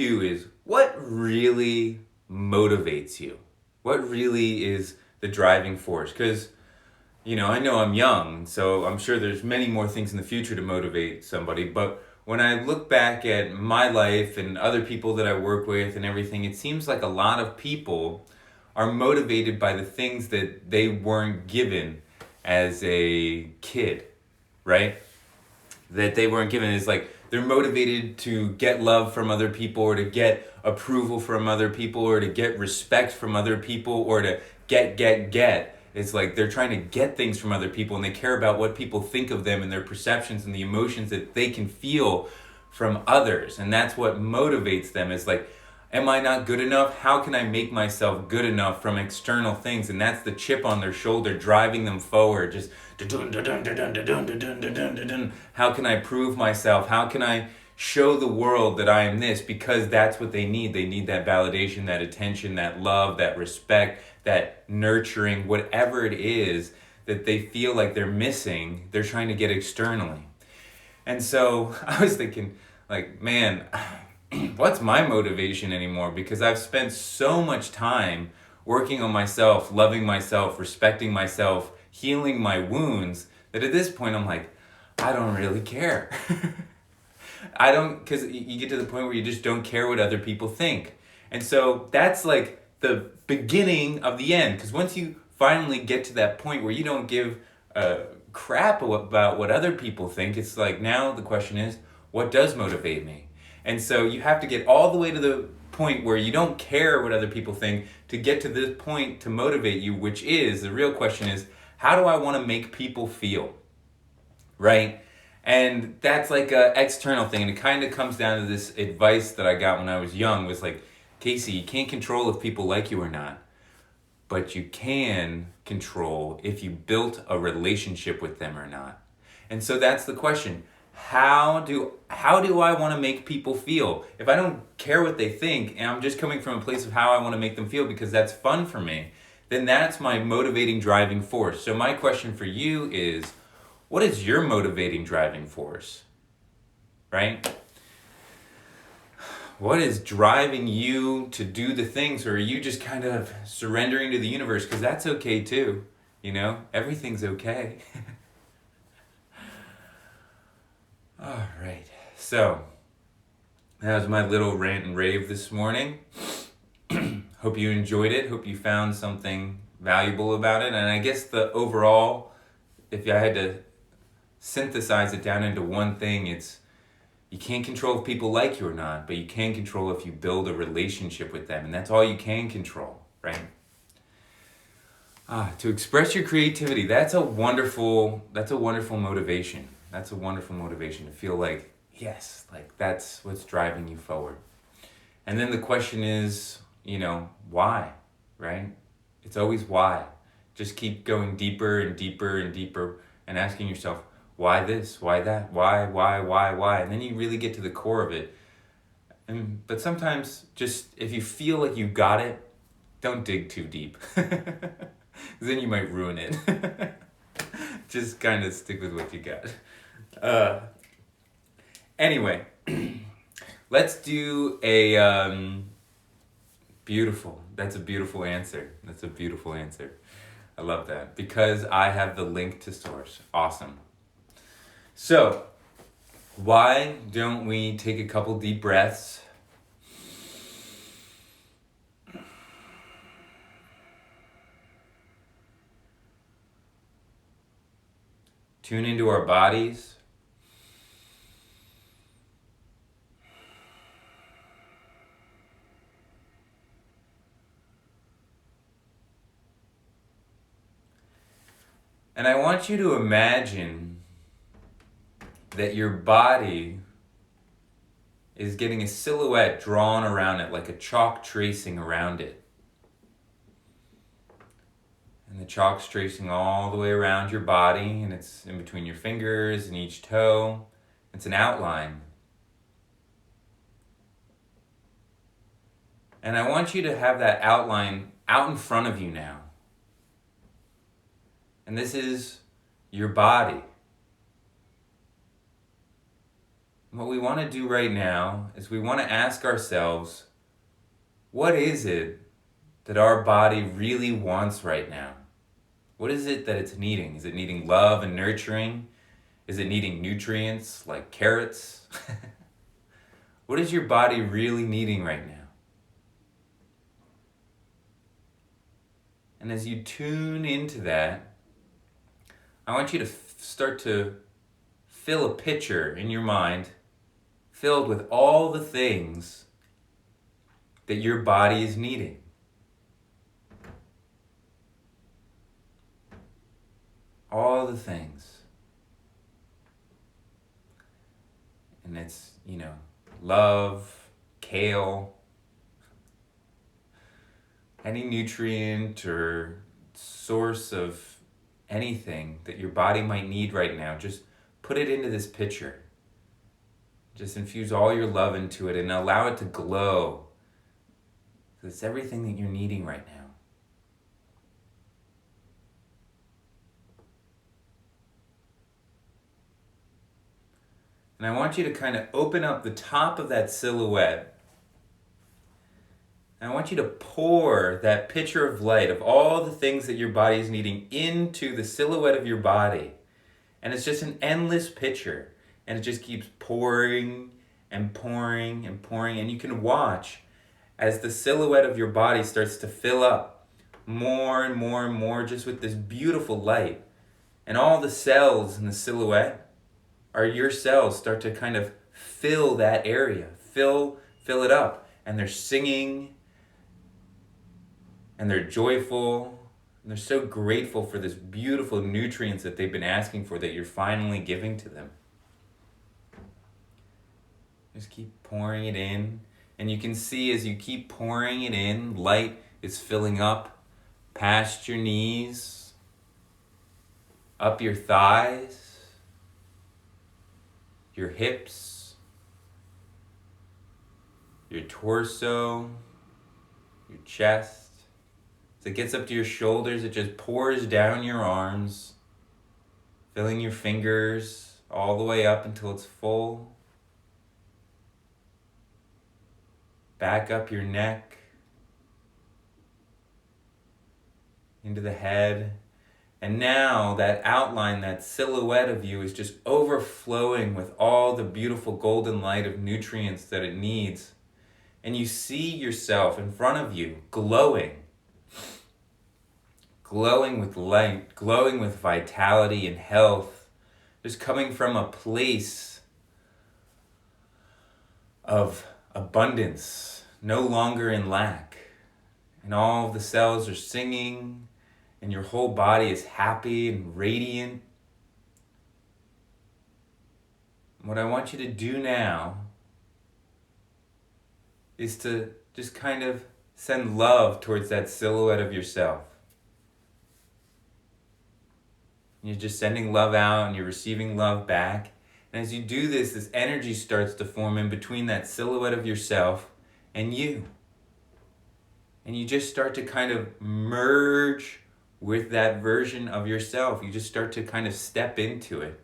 you is what really motivates you? What really is the driving force? Because, I know I'm young, so I'm sure there's many more things in the future to motivate somebody. But when I look back at my life and other people that I work with and everything, it seems like a lot of people are motivated by the things that they weren't given as a kid, right? That they weren't given is like they're motivated to get love from other people or to get approval from other people or to get respect from other people or to get. It's like they're trying to get things from other people and they care about what people think of them and their perceptions and the emotions that they can feel from others. And that's what motivates them is like, am I not good enough? How can I make myself good enough from external things? And that's the chip on their shoulder driving them forward. Just how can I prove myself? How can I show the world that I am this? Because that's what they need. They need that validation, that attention, that love, that respect, that nurturing, whatever it is that they feel like they're missing, they're trying to get externally. And so I was thinking, like, man, what's my motivation anymore? Because I've spent so much time working on myself, loving myself, respecting myself, healing my wounds, that at this point I'm like, I don't really care. I don't, because you get to the point where you just don't care what other people think. And so that's like the beginning of the end. Because once you finally get to that point where you don't give a crap about what other people think, it's like now the question is, what does motivate me? And so you have to get all the way to the point where you don't care what other people think to get to this point to motivate you, which is, the real question is, how do I want to make people feel? Right? And that's like a external thing. And it kind of comes down to this advice that I got when I was young was like, Casey, you can't control if people like you or not, but you can control if you built a relationship with them or not. And so that's the question. How do I want to make people feel? If I don't care what they think and I'm just coming from a place of how I want to make them feel because that's fun for me, then that's my motivating driving force. So my question for you is, what is your motivating driving force? Right? What is driving you to do the things, or are you just kind of surrendering to the universe? Because that's okay too. Everything's okay. All right. So, that was my little rant and rave this morning. Hope you enjoyed it. Hope you found something valuable about it. And I guess the overall, if I had to synthesize it down into one thing, it's you can't control if people like you or not, but you can control if you build a relationship with them. And that's all you can control, right? To express your creativity, that's a wonderful motivation. That's a wonderful motivation to feel like, yes, like that's what's driving you forward. And then the question is, why, right? It's always why. Just keep going deeper and deeper and deeper and asking yourself, why this? Why that? Why? And then you really get to the core of it. But sometimes just if you feel like you got it, don't dig too deep. Then you might ruin it. Just kind of stick with what you got. Anyway, let's do a beautiful. That's a beautiful answer. That's a beautiful answer. I love that because I have the link to source. Awesome. So, why don't we take a couple deep breaths? Tune into our bodies. And I want you to imagine that your body is getting a silhouette drawn around it, like a chalk tracing around it. And the chalk's tracing all the way around your body, and it's in between your fingers and each toe. It's an outline. And I want you to have that outline out in front of you now. And this is your body. What we want to do right now is we want to ask ourselves, what is it that our body really wants right now? What is it that it's needing? Is it needing love and nurturing? Is it needing nutrients like carrots? What is your body really needing right now? And as you tune into that, I want you to start to fill a picture in your mind filled with all the things that your body is needing. All the things. And it's, love, kale, any nutrient or source of anything that your body might need right now. Just put it into this picture. Just infuse all your love into it and allow it to glow. It's everything that you're needing right now. And I want you to kind of open up the top of that silhouette. And I want you to pour that pitcher of light of all the things that your body is needing into the silhouette of your body. And it's just an endless pitcher. And it just keeps pouring and pouring and pouring. And you can watch as the silhouette of your body starts to fill up more and more and more just with this beautiful light. And all the cells in the silhouette are your cells start to kind of fill that area, fill it up. And they're singing, and they're joyful, and they're so grateful for this beautiful nutrients that they've been asking for that you're finally giving to them. Just keep pouring it in, and you can see as you keep pouring it in, light is filling up past your knees, up your thighs, your hips, your torso, your chest. As it gets up to your shoulders, it just pours down your arms, filling your fingers all the way up until it's full. Back up your neck, into the head. And now that outline, that silhouette of you is just overflowing with all the beautiful golden light of nutrients that it needs. And you see yourself in front of you glowing with light, glowing with vitality and health, just coming from a place of abundance, no longer in lack. And all of the cells are singing, and your whole body is happy and radiant. What I want you to do now is to just kind of send love towards that silhouette of yourself. You're just sending love out and you're receiving love back. And as you do this, this energy starts to form in between that silhouette of yourself and you. And you just start to kind of merge with that version of yourself. You just start to kind of step into it.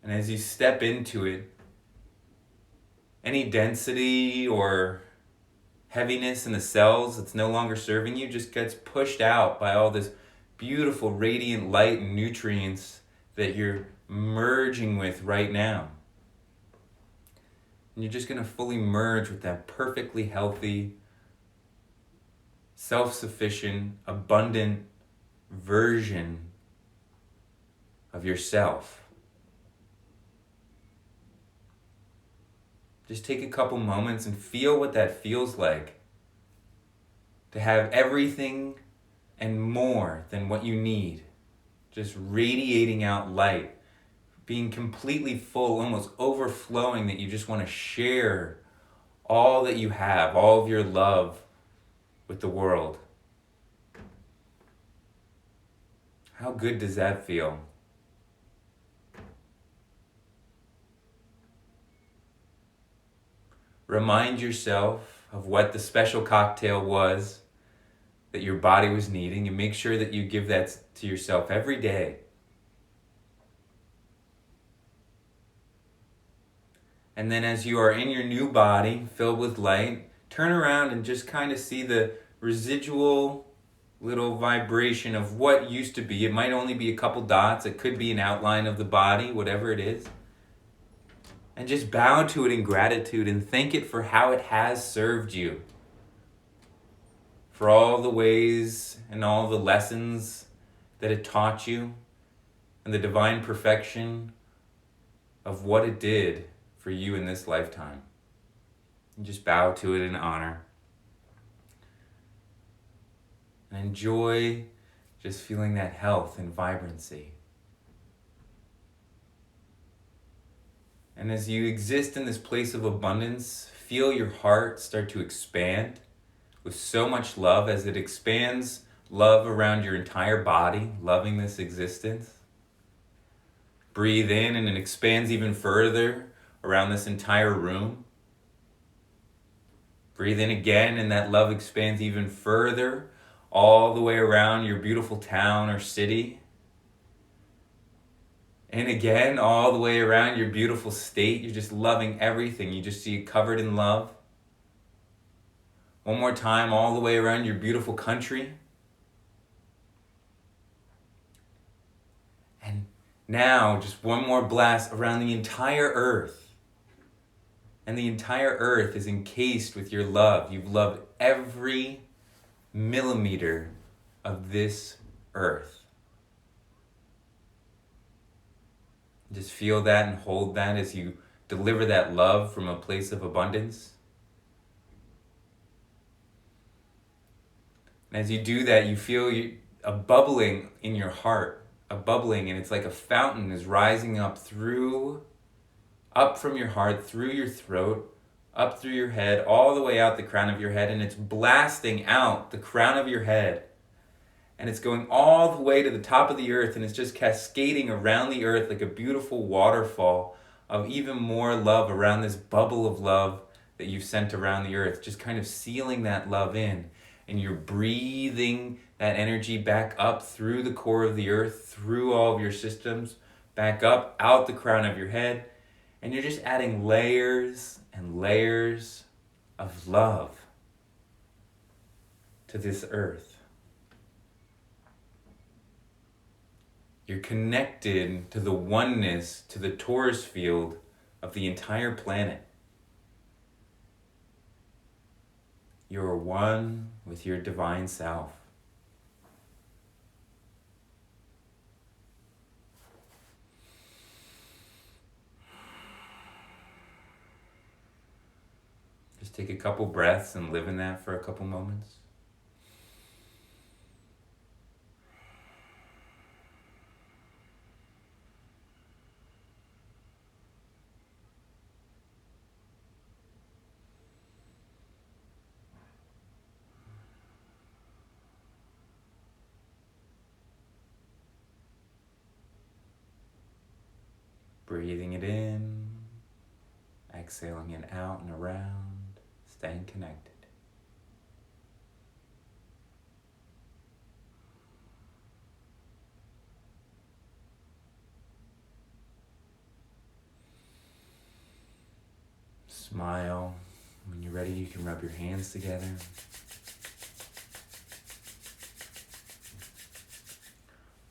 And as you step into it, any density or heaviness in the cells that's no longer serving you just gets pushed out by all this beautiful radiant light and nutrients that you're merging with right now. And you're just going to fully merge with that perfectly healthy, self-sufficient, abundant version of yourself. Just take a couple moments and feel what that feels like to have everything and more than what you need. Just radiating out light, being completely full, almost overflowing, that you just want to share all that you have, all of your love with the world. How good does that feel? Remind yourself of what the special cocktail was that your body was needing, and make sure that you give that to yourself every day. And then as you are in your new body, filled with light, turn around and just kind of see the residual little vibration of what used to be. It might only be a couple dots. It could be an outline of the body, whatever it is. And just bow to it in gratitude and thank it for how it has served you. For all the ways and all the lessons that it taught you, and the divine perfection of what it did for you in this lifetime. And just bow to it in honor. And enjoy just feeling that health and vibrancy. And as you exist in this place of abundance, feel your heart start to expand with so much love as it expands love around your entire body, loving this existence. Breathe in and it expands even further around this entire room. Breathe in again and that love expands even further all the way around your beautiful town or city. And again, all the way around your beautiful state. You're just loving everything. You just see it covered in love. One more time, all the way around your beautiful country. And now, just one more blast around the entire earth. And the entire earth is encased with your love. You've loved every millimeter of this earth. Just feel that and hold that as you deliver that love from a place of abundance. And as you do that, you feel a bubbling in your heart. A bubbling, and it's like a fountain is rising up from your heart, through your throat, up through your head, all the way out the crown of your head, and it's blasting out the crown of your head. And it's going all the way to the top of the earth, and it's just cascading around the earth like a beautiful waterfall of even more love around this bubble of love that you've sent around the earth, just kind of sealing that love in. And you're breathing that energy back up through the core of the earth, through all of your systems, back up, out the crown of your head. And you're just adding layers and layers of love to this earth. You're connected to the oneness, to the torus field of the entire planet. You're one with your divine self. Just take a couple breaths and live in that for a couple moments. Breathing it in, exhaling it out and around, staying connected. Smile. When you're ready, you can rub your hands together.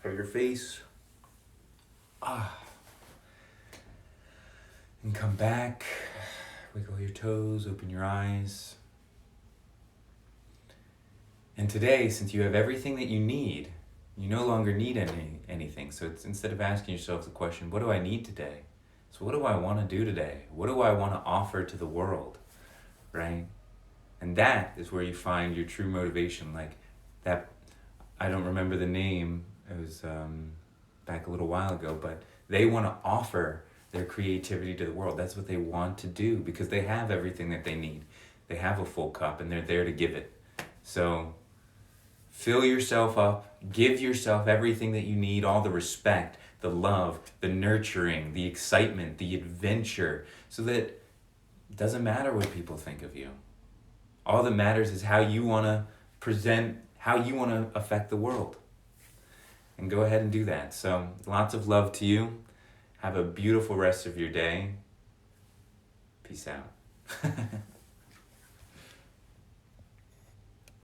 Have your face. And come back, wiggle your toes, open your eyes. And today, since you have everything that you need, you no longer need anything. So it's, instead of asking yourself the question, what do I need today? So what do I want to do today? What do I want to offer to the world, right? And that is where you find your true motivation. Like that, I don't remember the name, it was back a little while ago, but they want to offer their creativity to the world. That's what they want to do because they have everything that they need. They have a full cup and they're there to give it. So fill yourself up, give yourself everything that you need, all the respect, the love, the nurturing, the excitement, the adventure, so that it doesn't matter what people think of you. All that matters is how you want to present, how you want to affect the world. And go ahead and do that. So lots of love to you. Have a beautiful rest of your day. Peace out.